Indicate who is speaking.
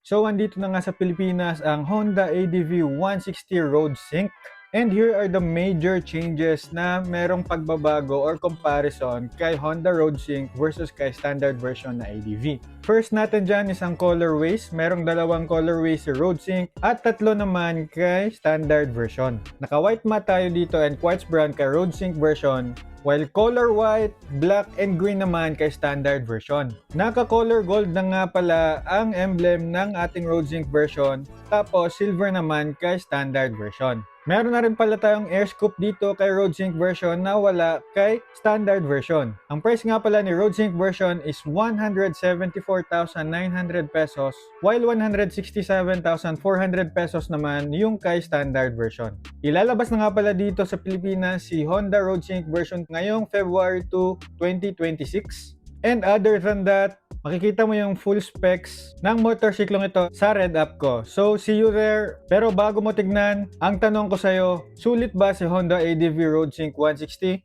Speaker 1: So, andito na nga sa Pilipinas ang Honda ADV 160 Road Sync. And here are the major changes na merong pagbabago or comparison kay Honda Road Sync versus kay standard version na ADV. First natin dyan is ang colorways. Merong dalawang colorways si Road Sync at tatlo naman kay standard version. Naka-white matte tayo dito and quartz brown kay Road Sync version, while color white, black, and green naman kay standard version. Naka-color gold na nga pala ang emblem ng ating Road Sync version, tapos silver naman kay standard version. Meron na rin pala tayong air scoop dito kay Road Sync version na wala kay standard version. Ang price nga pala ni Road Sync version is 174,900 pesos, while 167,400 pesos naman yung kay standard version. Ilalabas na nga pala dito sa Pilipinas si Honda Road Sync version ngayong February 2, 2026. And other than that, makikita mo yung full specs ng motorsiklong ito sa Red App ko. So, see you there. Pero bago mo tignan, ang tanong ko sa'yo, sulit ba si Honda ADV Road Sync 160?